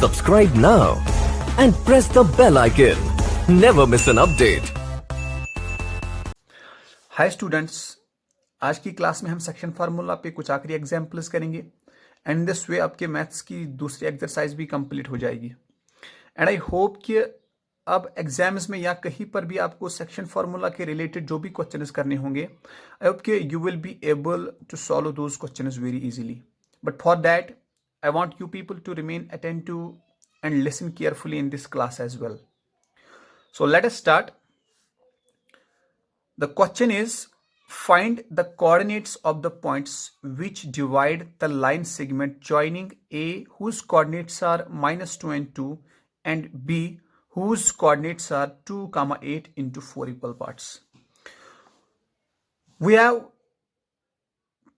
Subscribe now and press the bell icon. Never miss an update. Hi students, आज की class में हम section formula पे कुछ आखिरी एग्जाम्पल्स करेंगे एंड इन दिस वे आपके मैथ्स की दूसरी एक्सरसाइज भी कंप्लीट हो जाएगी। एंड आई होप कि अब एग्जाम्स में या कहीं पर भी आपको सेक्शन फार्मूला के रिलेटेड जो भी क्वेश्चंस करने होंगे, आई होप कि you will be able to solve those questions very easily. But for that I want you people to remain attentive and listen carefully in this class as well. So let us start. The question is, find the coordinates of the points which divide the line segment joining A, whose coordinates are -2 and 2, and B, whose coordinates are 2, 8 into 4 equal parts. We have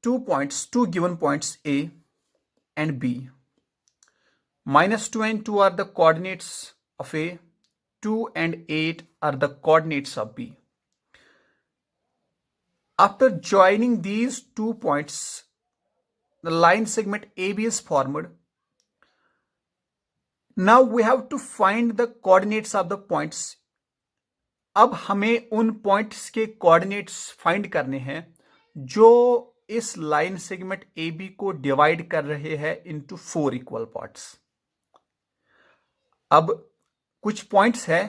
two given points A and B. -2 and 2 are the coordinates of A, 2 and 8 are the coordinates of B. After joining these 2 points, the line segment AB is formed. Now we have to find the coordinates of the points. अब हमें उन points के coordinates find करने हैं जो इस line segment AB को divide कर रहे हैं इनटू 4 इक्वल पार्ट्स। अब कुछ पॉइंट्स है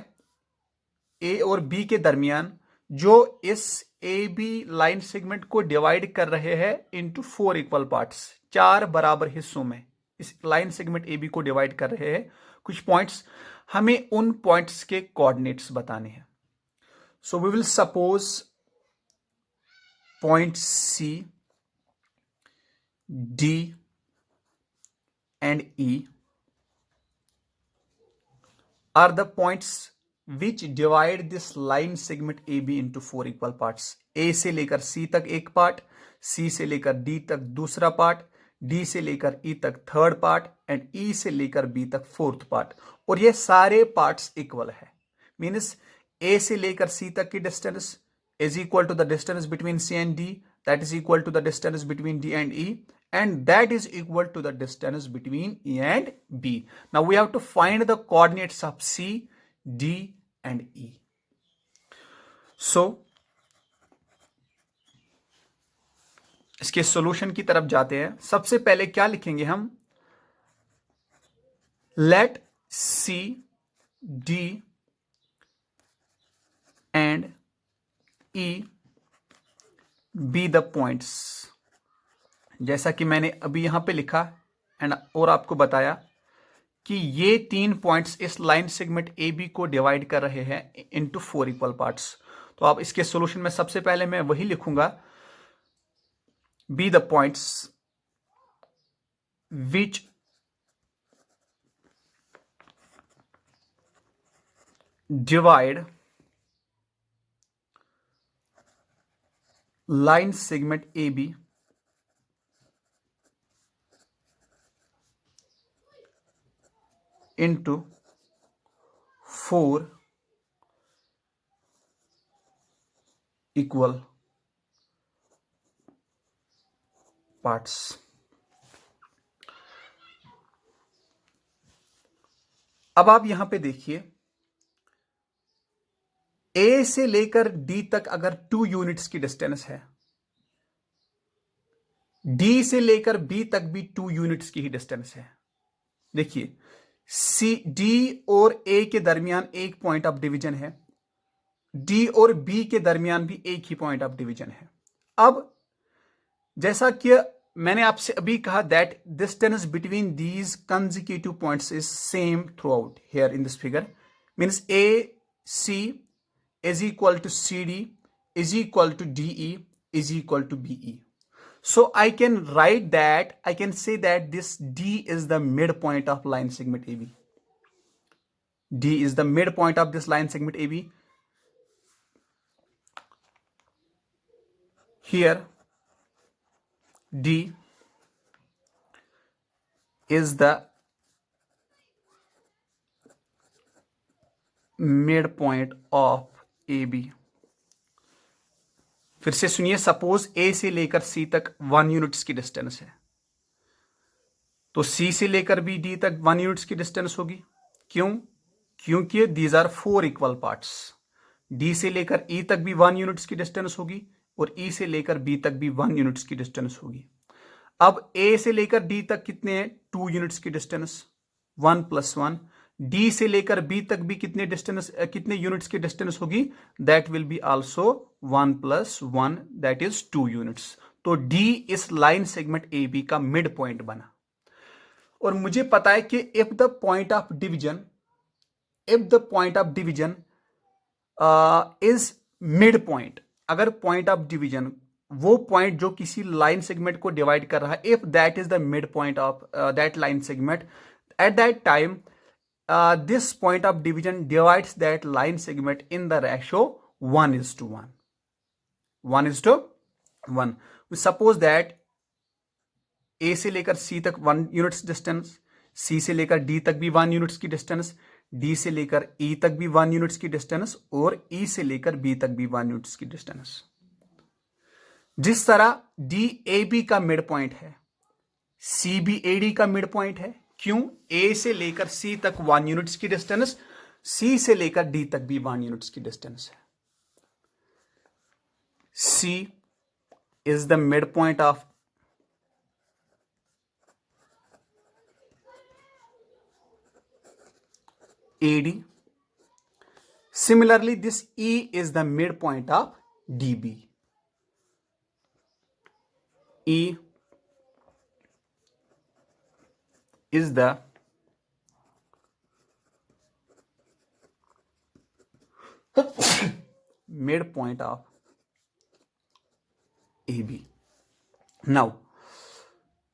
A और B के दरमियान जो इस AB लाइन सेगमेंट को डिवाइड कर रहे हैं इनटू 4 इक्वल पार्ट्स, 4 बराबर हिस्सों में इस लाइन सेगमेंट AB को डिवाइड कर रहे हैं कुछ पॉइंट्स। हमें उन पॉइंट्स के कोऑर्डिनेट्स बताने हैं। So we will suppose point C, D and E are the points which divide this line segment AB into 4 equal parts. A से लेकर C तक एक पार्ट, C से लेकर D तक दूसरा पार्ट, D से लेकर E तक थर्ड पार्ट एंड E से लेकर B तक फोर्थ पार्ट। और ये सारे पार्ट्स इक्वल है। मीन्स A से लेकर C तक की distance is equal to the distance between C and D, that is equal to the distance between D and E, and that is equal to the distance between E and B. Now we have to find the coordinates of C, D and E. So इसके solution की तरफ जाते हैं। सबसे पहले क्या लिखेंगे हम? Let C, D and E be the points। जैसा कि मैंने अभी यहां पे लिखा एंड और आपको बताया कि ये 3 पॉइंट्स इस लाइन सेगमेंट AB को डिवाइड कर रहे हैं इनटू 4 इक्वल पार्ट्स। तो आप इसके सॉल्यूशन में सबसे पहले मैं वही लिखूंगा, be the points which divide line segment AB into 4 equal parts। अब आप यहां पे देखिए, A से लेकर D तक अगर 2 यूनिट्स की डिस्टेंस है, D से लेकर B तक भी 2 यूनिट्स की ही डिस्टेंस है। देखिए D और A के दरमियान एक पॉइंट ऑफ डिवीजन है, D और B के दरमियान भी एक ही पॉइंट ऑफ डिवीजन है। अब जैसा कि मैंने आपसे अभी कहा that distance between these consecutive points is same through out here in this figure. Means AC is equal to CD is equal to DE is equal to BE. So I can write that, I can say that this D is the midpoint of line segment AB. D is the midpoint of this line segment AB. Here D is the midpoint of AB। फिर से सुनिए, suppose A से लेकर C तक 1 units की distance है। तो सी से लेकर बी डी तक 1 यूनिट्स की डिस्टेंस होगी। क्यों? क्योंकि these are 4 equal parts. D से लेकर ई तक भी 1 यूनिट्स की डिस्टेंस होगी और ई से लेकर बी तक भी 1 यूनिट्स की डिस्टेंस होगी। अब ए से लेकर डी तक कितने हैं? 2 यूनिट्स की डिस्टेंस, 1 + 1। डी से लेकर बी तक भी कितने यूनिट्स की डिस्टेंस होगी? That will be also 1 + 1, that is 2 units. तो डी इस लाइन सेगमेंट ए बी का मिड पॉइंट बना। और मुझे पता है कि if the point of division is mid point, अगर पॉइंट ऑफ डिवीजन वो पॉइंट जो किसी लाइन सेगमेंट को डिवाइड कर रहा है, if that is the midpoint of that line segment, eight that time this point of division divides that line segment in the ratio 1:1. 1:1. We suppose that A से लेकर C तक 1 units distance, C से लेकर D तक भी 1 units की distance, D से लेकर E तक भी 1 यूनिट्स की डिस्टेंस और E से लेकर B तक भी 1 यूनिट्स की डिस्टेंस। जिस तरह DAB का मिड पॉइंट है, CBAD का मिड पॉइंट है। क्यों? A से लेकर C तक 1 यूनिट्स की डिस्टेंस, C से लेकर D तक भी 1 यूनिट्स की डिस्टेंस है। C is the midpoint of AD. Similarly, this E is the midpoint of DB. E is the midpoint of AB. Now,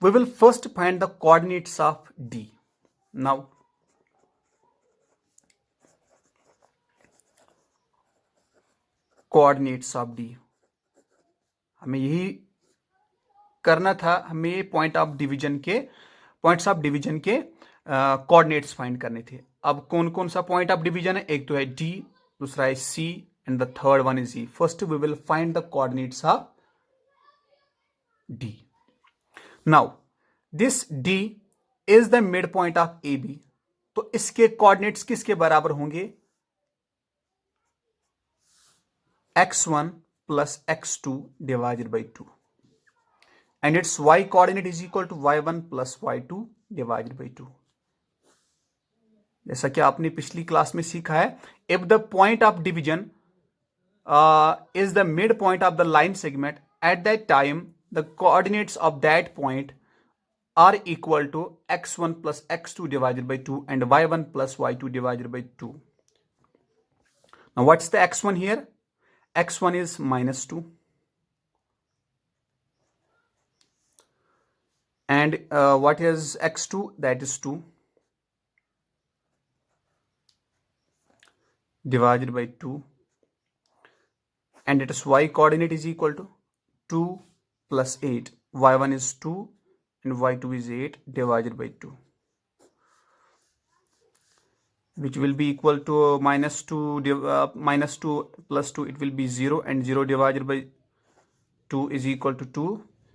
we will first find the coordinates of D. Now, coordinates of D. हमें यही करना था, हमें points of division के coordinates find करने थे। अब कौन कौन सा पॉइंट ऑफ डिवीजन है? एक तो है D, दूसरा है C and the third one is E. First we will find the coordinates of D. Now this D is the midpoint of AB. तो इसके कोऑर्डिनेट्स किसके बराबर होंगे? x1 plus x2 divided by 2, and its y coordinate is equal to y1 plus y2 divided by 2. जैसा कि आपने पिछली class में सीखा है, if the point of division is the midpoint of the line segment, at that time the coordinates of that point are equal to x1 plus x2 divided by 2 and y1 plus y2 divided by 2. Now what's the x1 here? x1 is -2 and what is x2? That is 2 divided by 2, and its y coordinate is equal to 2 plus 8. y1 is 2 and y2 is 8 divided by 2, which will be equal to -2 plus 2, it will be 0, and 0 divided by 2 is equal to 2,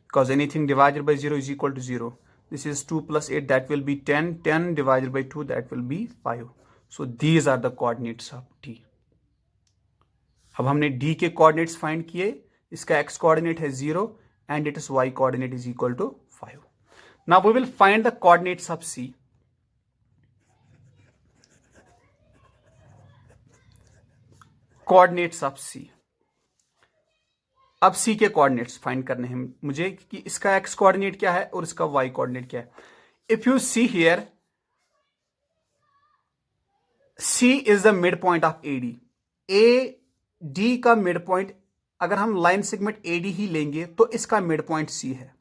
because anything divided by 0 is equal to 0. This is 2 plus 8, that will be 10. 10 divided by 2, that will be 5. So these are the coordinates of D. अब हमने D के coordinates find किए. इसका x coordinate है 0 and its y coordinate is equal to 5. Now we will find the coordinates of C. Coordinates of C. अब C के coordinates find करने हैं मुझे कि इसका x कोऑर्डिनेट क्या है और इसका y कोऑर्डिनेट क्या है. If you see here, C is the midpoint of AD. AD का मिड पॉइंट, अगर हम लाइन सेगमेंट AD ही लेंगे तो इसका मिड पॉइंट C है.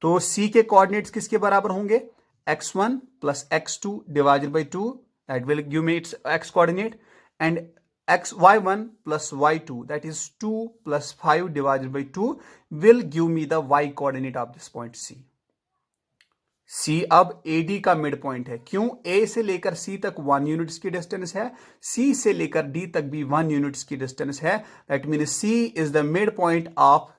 तो C के कोऑर्डिनेट्स किसके बराबर होंगे? x1 plus x2 divided by 2, that will give me its x coordinate, and y1 plus y2, that is 2 plus 5 divided by 2, will give me the y coordinate of this point C. C अब AD का mid point है. क्यों? A से लेकर C तक 1 units की distance है, C से लेकर D तक भी 1 यूनिट्स की डिस्टेंस है. That means C is the midpoint of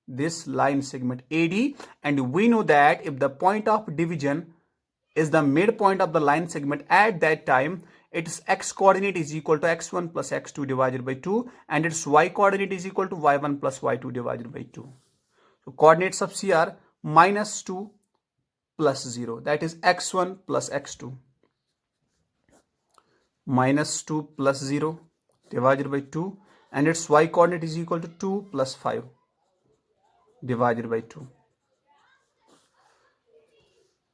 this line segment AD, and we know that if the point of division is the midpoint of the line segment at that time, its x coordinate is equal to x1 plus x2 divided by 2, and its y coordinate is equal to y1 plus y2 divided by 2. So coordinates of C are -2 plus 0, that is x1 plus x2, -2 plus 0 divided by 2, and its y coordinate is equal to 2 plus 5 divided by 2.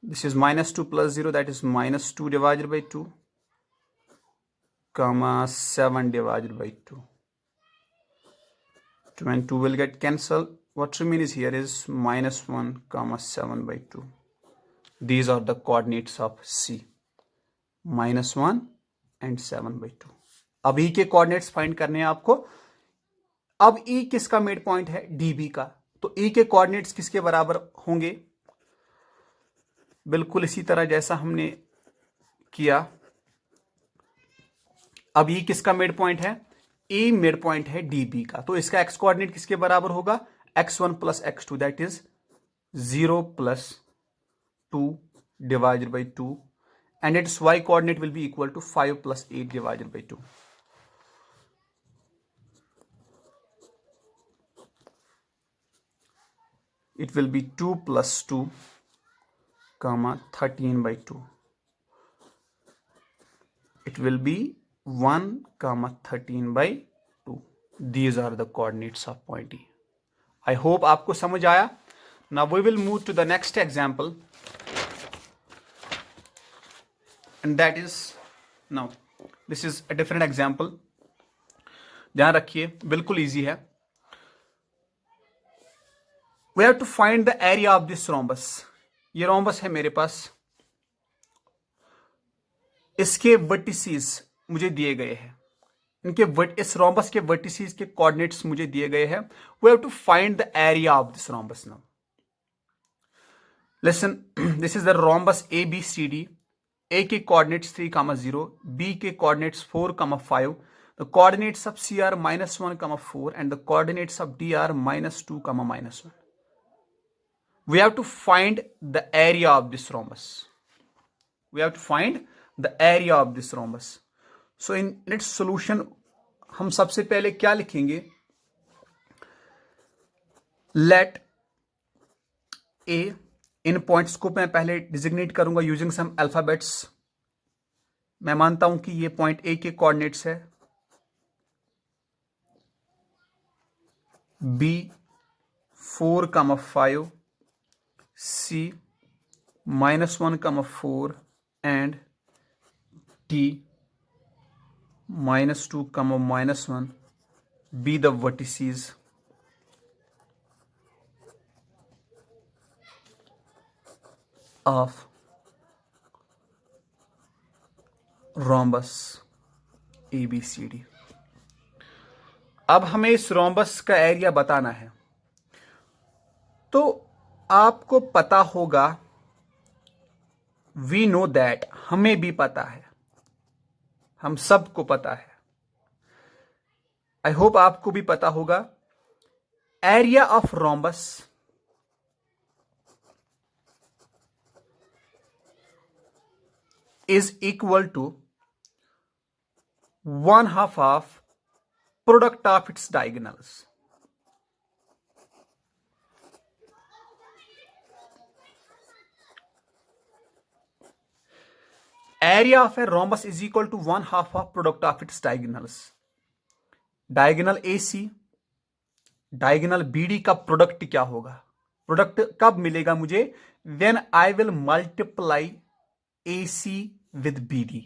This is -2 plus 0, that is -2 divided by 2, comma 7 divided by 2. 2 and 2 will get cancelled. What remains here is -1 comma 7 by 2. These are the coordinates of C, -1 and 7 by 2. अब E के coordinates find करने हैं आपको. अब E किसका mid point है? DB का. तो E के कोऑर्डिनेट्स किसके बराबर होंगे? बिल्कुल इसी तरह जैसा हमने किया. अब E किसका मिड पॉइंट है? E मिड पॉइंट है DB का. तो इसका x कोऑर्डिनेट किसके बराबर होगा? x1 plus x2, that is 0 plus 2 divided by 2, and its y coordinate will be equal to 5 plus 8 divided by 2. It will be 2 plus 2 comma 13 by 2. It will be 1 comma 13 by 2. These are the coordinates of point E. I hope आपको समझ आया. Now we will move to the next example, and that is, now this is a different example. ध्यान रखिए, बिल्कुल easy है. We have to find the area of this rhombus. ये rhombus है मेरे पास. इसके vertices मुझे दिए गए हैं. इस rhombus के vertices के coordinates मुझे दिए गए हैं. We have to find the area of this rhombus now. Listen, this is the rhombus ABCD. A के coordinates 3, 0, B के coordinates 4, 5. The coordinates of C are -1, 4, and the coordinates of D are -2, -1. We have to find the area of this rhombus. We have to find the area of this rhombus. So in its solution, हम सबसे पहले क्या लिखेंगे? Let A, in points को मैं पहले designate करूंगा using some alphabets. मैं मानता हूं कि ये पॉइंट A के कोऑर्डिनेट्स है. B 4, 5, C -1, 4, and D -2, -1 be the vertices of rhombus ABCD. अब हमें इस rhombus का एरिया बताना है. तो आपको पता होगा, वी नो दैट, हमें भी पता है, हम सबको पता है. आई होप आपको भी पता होगा. Area of rhombus is equal to 1/2 of product of its diagonals. Area of a rhombus is equal to 1/2 of product of its diagonals. Diagonal AC, diagonal BD का प्रोडक्ट क्या होगा? प्रोडक्ट कब मिलेगा मुझे? When I will multiply AC with BD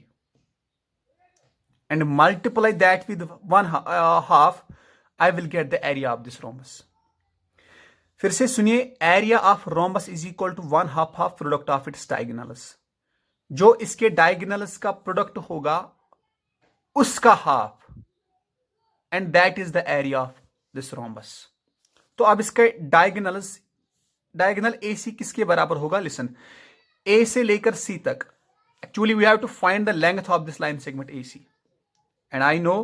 and multiply that with 1/2, I will get the area of this rhombus. फिर से सुनिए, area of rhombus is equal to 1/2 of product of its diagonals. जो इसके diagonals का product होगा उसका half, and that is the area of this rhombus. तो अब इसका डायगोनल AC किसके बराबर होगा? लिसन, A से लेकर C तक, actually we have to find the length of this line segment AC, and I know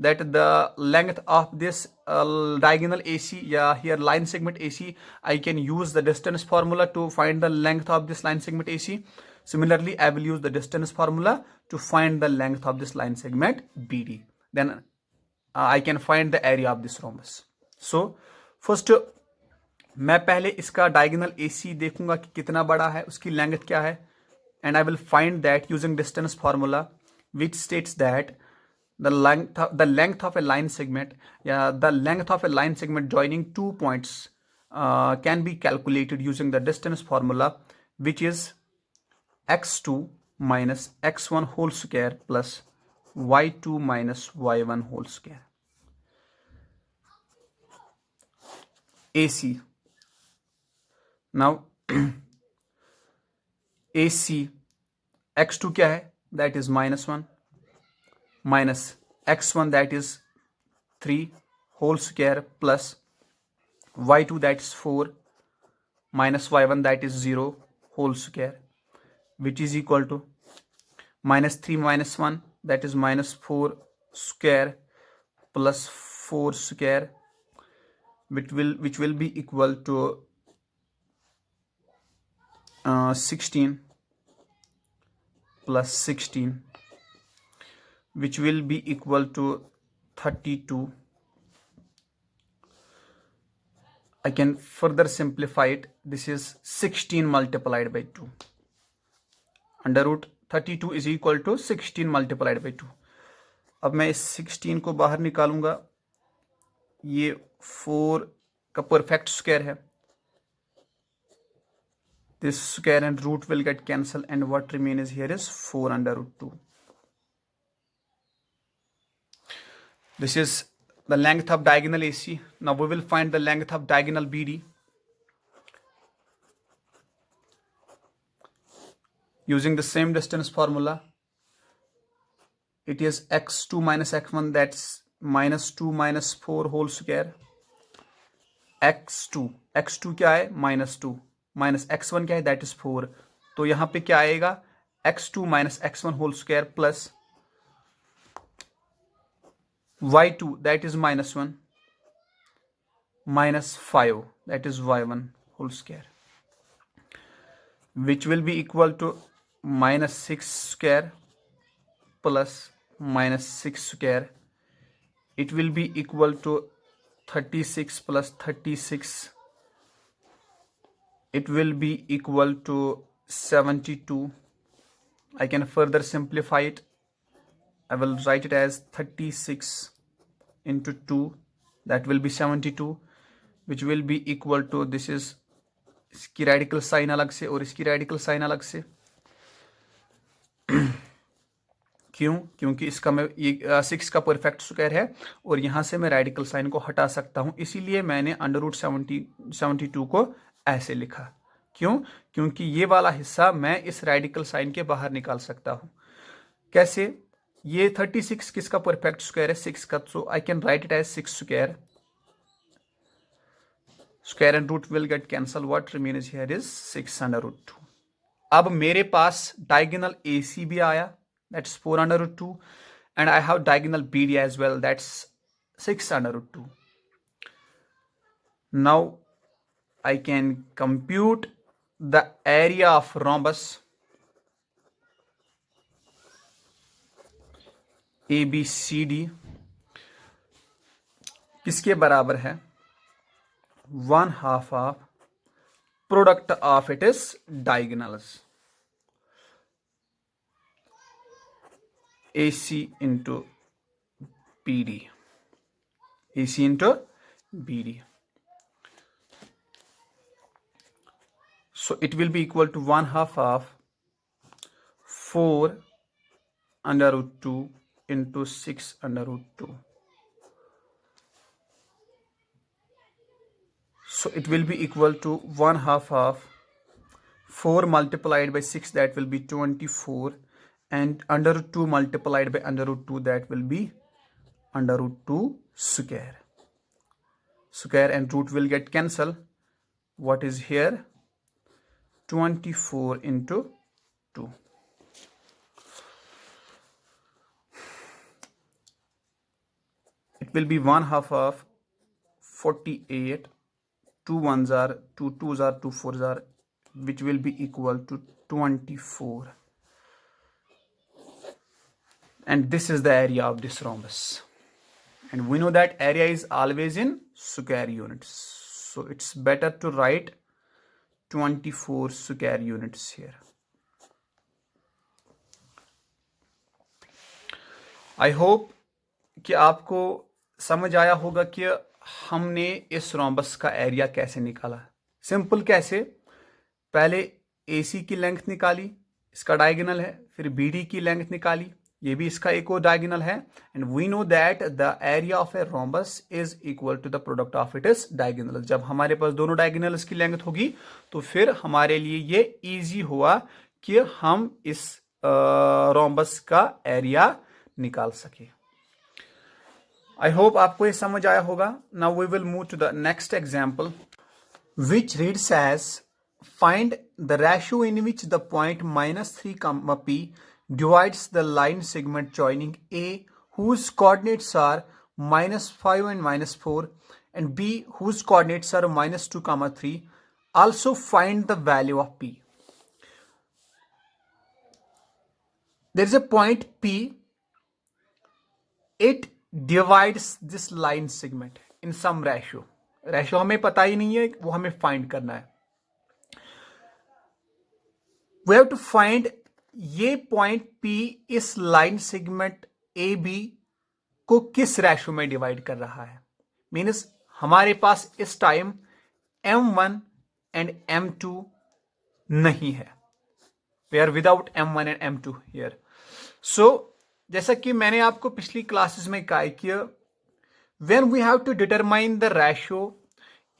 that the length of this diagonal AC, yeah, here line segment AC, I can use the distance formula to find the length of this line segment AC. Similarly, I will use the distance formula to find the length of this line segment BD. Then I can find the area of this rhombus. So first मैं पहले इसका diagonal AC देखूंगा कि कितना बड़ा है, उसकी length क्या है, and I will find that using distance formula, which states that the length of a line segment, the length of a line segment joining 2 points can be calculated using the distance formula, which is x2 minus x1 whole square plus y2 minus y1 whole square. AC. Now AC x2 क्या है, that is -1 minus x1 that is 3 whole square plus y2 that is 4 minus y1 that is 0 whole square, which is equal to -3 minus 1 that is -4 square plus 4 square, which will be equal to 16 plus 16, which will be equal to 32. I can further simplify it. This is 16 multiplied by 2. Under root 32 is equal to 16 multiplied by 2. अब मैं इस 16 को बाहर निकालूंगा, ये 4 का perfect square है. This square and root will get cancelled, and what remains here is 4 under root 2. This is the length of diagonal AC. Now we will find the length of diagonal BD. Using the same distance formula, it is x2 minus x1, that's -2 minus 4 whole square. x2 क्या है, -2 minus x1 क्या है, that is 4. तो यहां पे क्या आएगा, x2 minus x1 whole square plus y2 that is -1 minus 5 that is y1 whole square, which will be equal to -6 square plus -6 square. It will be equal to 36 plus 36. It will be equal to 72. I can further simplify it. I will write it as 36 into 2. That will be 72, which will be equal to, this is इसकी radical sign अलग से और इसकी radical sign अलग से. क्यों? क्योंकि इसका मैं ये 6 का परफेक्ट स्क्वायर है और यहां से मैं रेडिकल साइन को हटा सकता हूं, इसीलिए मैंने अंडर रूट 72 को ऐसे लिखा. क्यों? क्योंकि ये वाला हिस्सा मैं इस रेडिकल साइन के बाहर निकाल सकता हूं. कैसे? ये 36 किसका परफेक्ट स्क्वायर है, 6 का. So I can write it as 6 square. Square and root will get cancel. What remains here is 6 under root 2. अब मेरे पास डायगोनल AC भी आया, that's 4 under root 2, and I have diagonal BD as well, that's 6 under root 2. Now I can compute the area of rhombus ABCD किसके बराबर है, 1/2 of product of its diagonals, AC into BD. AC into BD. So it will be equal to 1/2 of 4 under root 2 into 6 under root 2. So it will be equal to 1/2 of 4 multiplied by 6, that will be 24, and under root 2 multiplied by under root 2, that will be under root 2 square. Square and root will get cancelled. What is here? 24 into 2. it will be 1/2 of 48. 2 ones are 2 twos are 2 fours are, which will be equal to 24. And this is the area of this rhombus. And we know that area is always in square units. So it's better to write 24 square units here. I hope कि आपको समझ आया होगा कि हमने इस rhombus का area कैसे निकाला। सिंपल कैसे, पहले AC की लेंथ निकाली, इसका डायगोनल है, फिर BD की लेंथ निकाली, ये भी इसका एक और डायगोनल है, and we know that the area of a rhombus is equal to the product of its diagonal. जब हमारे पास दोनों डायगोनल्स की लेंथ होगी तो फिर हमारे लिए ये इजी हुआ कि हम इस रोम्बस का एरिया निकाल सके। आई होप आपको ये समझ आया होगा। Now we will move to the next example which reads as find the ratio in which the point -3, P divides the line segment joining A whose coordinates are -5 and -4 and B whose coordinates are -2, 3. Also find the value of P. There is a point P. It divides this line segment in some ratio. Ratio हमें पता ही नहीं है, वो हमें find करना है। We have to find ये point P इस लाइन सेगमेंट AB को किस रेशो में डिवाइड कर रहा है। मीन्स हमारे पास इस टाइम M1 एंड M2 नहीं है, we are without M1 and M2 here. So जैसा कि मैंने आपको पिछली क्लासेस में कहा कि when we have to determine the ratio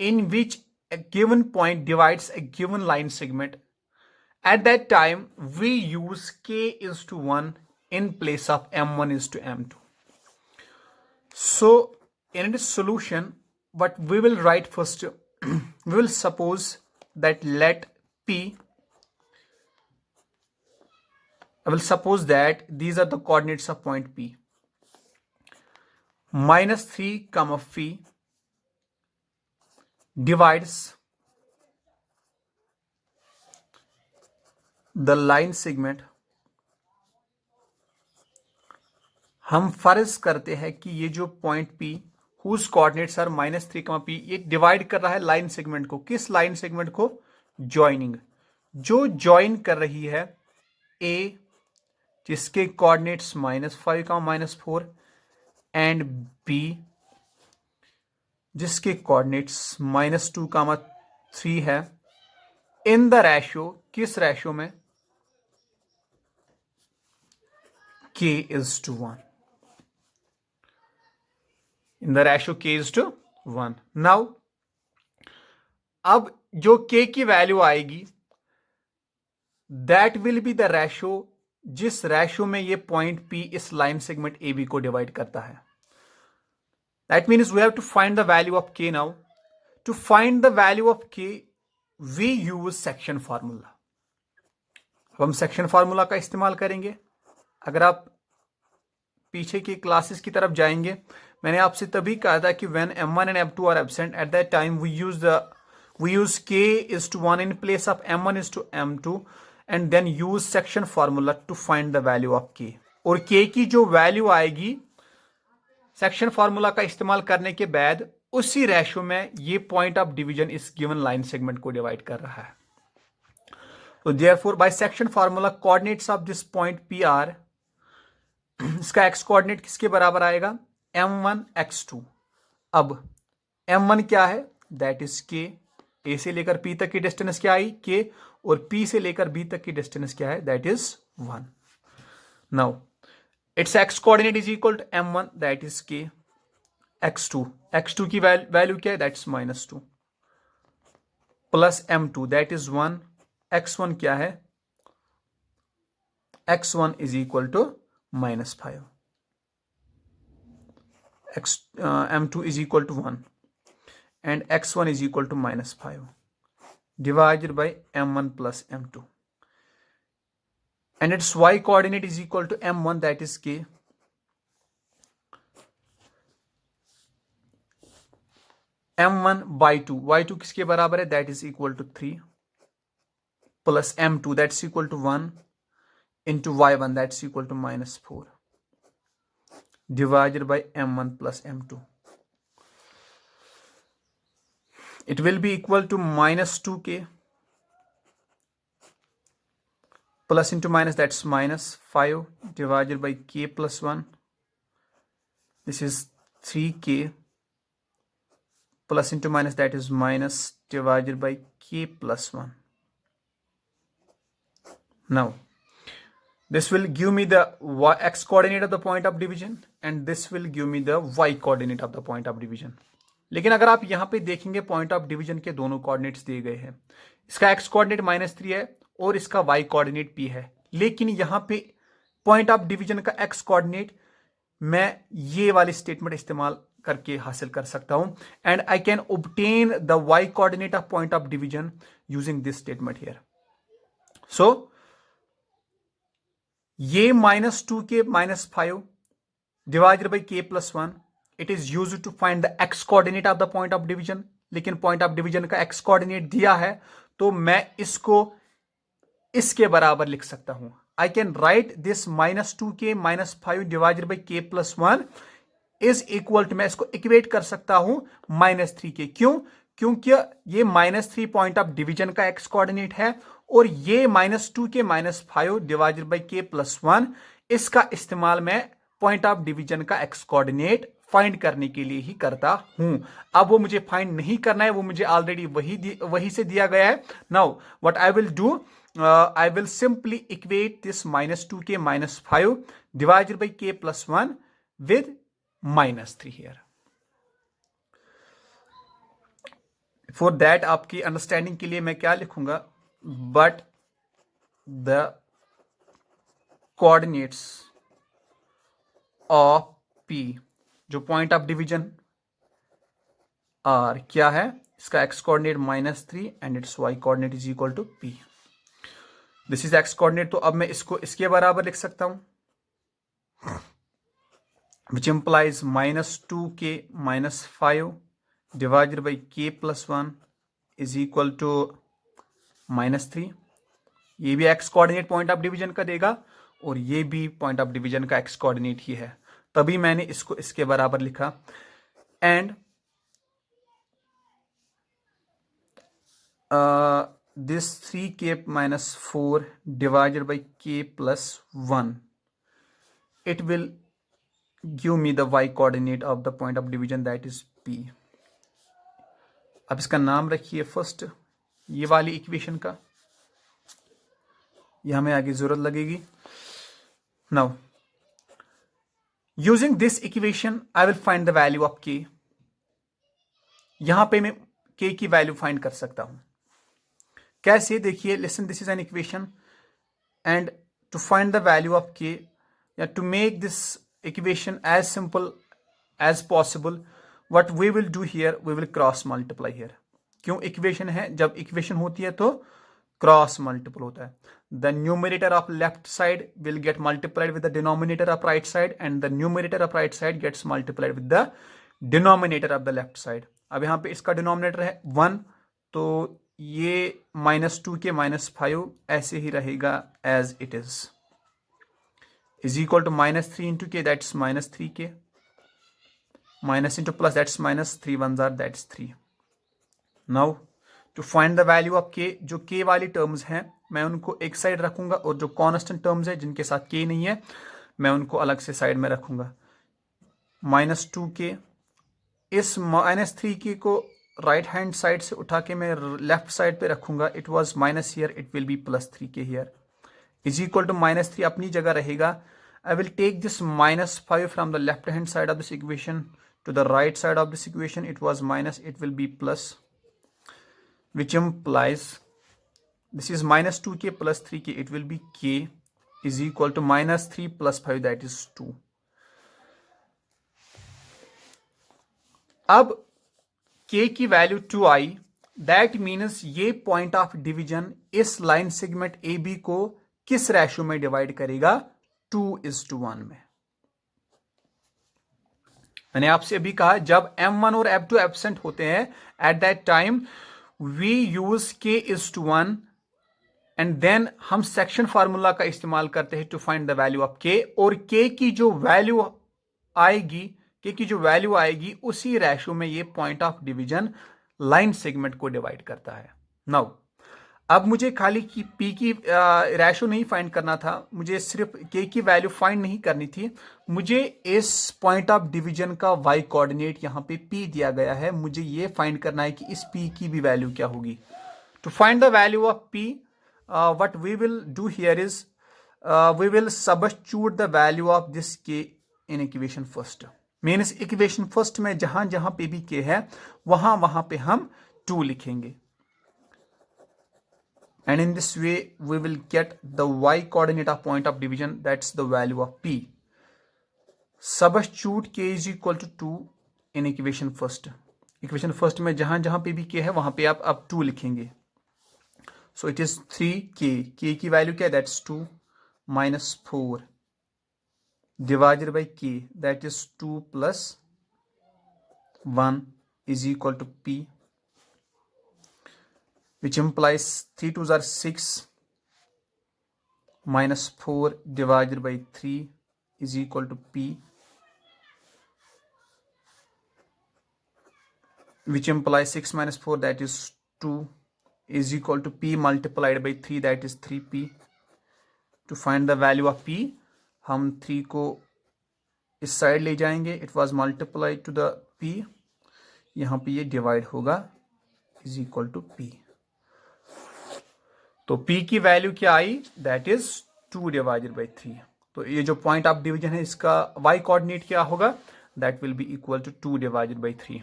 in which a given point divides a given line segment, at that time we use K is to 1 in place of M1 is to M2. So in this solution, what we will write first, we will suppose that let P, I will suppose that these are the coordinates of point P. -3, Phi divides the line segment। हम फर्ज करते हैं कि ये जो point P whose coordinates are -3, P ये divide कर रहा है लाइन सेगमेंट को। किस लाइन सेगमेंट को? ज्वाइनिंग। जो ज्वाइन कर रही है A जिसके कोऑर्डिनेट्स -5, -4 एंड B जिसके कोऑर्डिनेट्स -2, 3 है, इन द रेशियो, किस रेशियो में? K is to 1, in the ratio K is to 1। Now अब जो K की वैल्यू आएगी that will be the ratio जिस रेशियो में ये पॉइंट P इस लाइन सेगमेंट AB को डिवाइड करता है। That means we have to find the value of K now. To find the value of K, we use section formula. अब हम section formula का इस्तेमाल करेंगे। अगर आप पीछे की क्लासेस की तरफ जाएंगे, मैंने आपसे तभी कहा था कि when M1 and M2 are absent, at that time we use K is to 1 in place of M1 is to M2 and then use section formula to find the value of K. और K की जो value आएगी section formula का इस्तेमाल करने के बाद उसी रेशियो में ये पॉइंट ऑफ डिवीजन इस गिवन लाइन सेगमेंट को डिवाइड कर रहा है। तो therefore by section formula coordinates of this point P are, इसका x कोऑर्डिनेट किसके बराबर आएगा? M1 x2। अब M1 क्या है? That is K। A से लेकर P तक की डिस्टेंस क्या आई? K। और P से लेकर B तक की डिस्टेंस क्या है? That is 1। Now its x coordinate is equal to M1 that is K, x2 की वैल्यू क्या है? That's -2 plus M2 that is 1, x1 क्या है? x1 is equal to -5, M2 is equal to 1 and x1 is equal to -5 divided by M1 plus M2, and its y coordinate is equal to M1 that is K, m1/2, y2 किसके बराबर है, that is equal to 3 plus m2 that's equal to 1 into y1 that's equal to -4 divided by m1 plus m2. It will be equal to -2k plus into minus, that's -5 divided by k plus 1. This is 3k plus into minus, that is minus divided by k plus 1. Now this will give me the x coordinate of the point of division and this will give me the y coordinate of the point of division. लेकिन अगर आप यहां पे देखेंगे point of division के दोनों coordinates दिए गए हैं, इसका x कोऑर्डिनेट -3 है और इसका y कोऑर्डिनेट p है, लेकिन यहां पे पॉइंट ऑफ डिवीजन का x कोऑर्डिनेट मैं ये वाली स्टेटमेंट इस्तेमाल करके हासिल कर सकता हूं and I can obtain the y coordinate of point of division using this statement here. So ये -2k -5 divided by k plus 1, it is used to find the x coordinate of the point of division. लेकिन point of division का x coordinate दिया है तो मैं इसको इसके बराबर लिख सकता हूं. I can write this -2k -5 divided by k plus 1 is equal to, मैं इसको इक्वेट कर सकता हूं -3k. क्यों? क्योंकि ये -3 पॉइंट ऑफ डिवीजन का x कोऑर्डिनेट है और ये -2k -5 divided by k plus 1, इसका इस्तेमाल मैं पॉइंट ऑफ डिवीजन का x कोऑर्डिनेट फाइंड करने के लिए ही करता हूं. अब वो मुझे फाइंड नहीं करना है, वो मुझे ऑलरेडी वही से दिया गया है. Now what I will do, I will simply equate this -2k -5 divided by k plus 1 with -3 here. For that आपकी अंडरस्टैंडिंग के लिए मैं क्या लिखूंगा, but the coordinates of P, जो पॉइंट ऑफ डिवीजन R क्या है, इसका x coordinate -3 and its y coordinate is equal to P. This is x coordinate, तो अब मैं इसको इसके बराबर लिख सकता हूं, which implies -2k -5 divided by k plus 1 is equal to -3. ये भी x coordinate point of division का देगा और ये भी पॉइंट ऑफ डिवीजन का x कोऑर्डिनेट ही है, तभी मैंने इसको इसके बराबर लिखा. And this 3k -4 divided by k plus 1, it will give me the y coordinate of the point of division, that is P. अब इसका नाम रखिए फर्स्ट, ये वाली इक्वेशन का, ये हमें आगे जरूरत लगेगी. Now using this equation I will find the value of k. यहां पे मैं k की वैल्यू फाइंड कर सकता हूं. कैसे, देखिए, listen, this is an equation and to find the value of k, या to make this equation as simple as possible, what we will do here, we will cross multiply here. क्यों equation है, जब equation होती है तो cross multiple होता है. The numerator of left side will get multiplied with the denominator of right side and the numerator of right side gets multiplied with the denominator of the left side. अब यहाँ पे इसका denominator है 1, तो ये -2k -5 ऐसे ही रहेगा as it is equal to -3 into k, that's -3k, minus into plus, that's -3 ones are, that's 3. Now to find the value of k, जो k वाली टर्म्स हैं मैं उनको एक साइड रखूंगा और जो कांस्टेंट टर्म्स है जिनके साथ k नहीं है मैं उनको अलग से साइड में रखूंगा. -2k, इस -3k को राइट हैंड साइड से उठा के मैं लेफ्ट साइड पे रखूंगा. It was minus here, it will be +3k here, is equal to -3 अपनी जगह रहेगा. I will take this -5 from the left hand side of this equation to the right side of this equation. It was minus, it will be plus, which implies this is -2k plus 3k, it will be k is equal to -3 plus 5, that is 2. अब k की value 2 I, that means ये point of division इस line segment AB को किस ratio में divide करेगा, 2:1 में. मैंने आपसे अभी कहा जब M1 और M2 एब्सेंट होते हैं at that time we use k is to 1 and then हम सेक्शन फार्मूला का इस्तेमाल करते हैं to find the value of k, और k की जो वैल्यू आएगी उसी रेशो में ये point of division line segment को डिवाइड करता है। नाउ अब मुझे खाली की p की रेशो नहीं फाइंड करना था, मुझे सिर्फ k की वैल्यू फाइंड नहीं करनी थी, मुझे इस पॉइंट ऑफ डिवीजन का y कोऑर्डिनेट यहाँ पे p दिया गया है, मुझे ये फाइंड करना है कि इस p की भी वैल्यू क्या होगी। To find the value of p what we will do here is we will substitute the value of this k in equation first। Means equation first में जहां जहां पे भी k है वहां वहां पे हम 2 लिखेंगे, and in this way we will get the y coordinate of point of division, that's the value of p। substitute k is equal to 2 in equation first। Equation first में जहां जहां पे भी k है वहां पे आप अब 2 लिखेंगे। So it is 3k, k की वैल्यू क्या है, that's 2 minus 4 divided by k, that is 2 plus 1 is equal to p, which implies 3 2s are 6 minus 4 divided by 3 is equal to p, which implies 6 minus 4, that is 2 is equal to p multiplied by 3, that is 3p। to find the value of p हम 3 को इस side ले जाएंगे, it was multiplied to the p, यहाँ पे ये divide होगा is equal to p। तो p की वैल्यू क्या आई, that is 2 divided by 3। तो ये जो पॉइंट ऑफ डिवीजन है इसका y कोऑर्डिनेट क्या होगा, that will be equal to 2 divided by 3।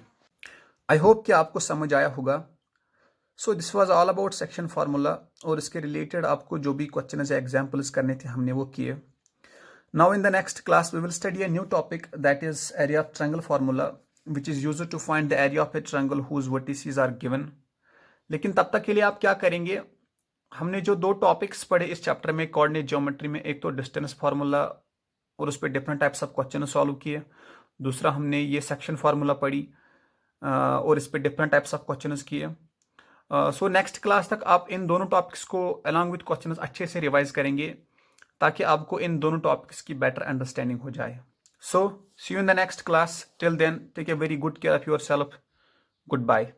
I hope कि आपको समझ आया होगा। So this was all about section formula, और इसके रिलेटेड आपको जो भी क्वेश्चन या एग्जाम्पल्स करने थे हमने वो किए। Now in the next class we will study a new topic, that is area of triangle formula, which is used to find the area of a triangle whose vertices are given. लेकिन तब तक के लिए आप क्या करेंगे, हमने जो 2 टॉपिक्स पढ़े इस चैप्टर में कोऑर्डिनेट ज्योमेट्री में, एक तो डिस्टेंस फार्मूला और उस पर different types of question solve किए, दूसरा हमने ये सेक्शन फार्मूला पढ़ी और इस पर डिफरेंट टाइप्स ऑफ क्वेश्चन किए। सो नेक्स्ट क्लास तक आप इन दोनों टॉपिक्स को अलॉन्ग विद क्वेश्चंस अच्छे से रिवाइज करेंगे ताकि आपको इन दोनों टॉपिक्स की बेटर अंडरस्टैंडिंग हो जाए। So see you in the next class, till then take a very good care of your self, good bye.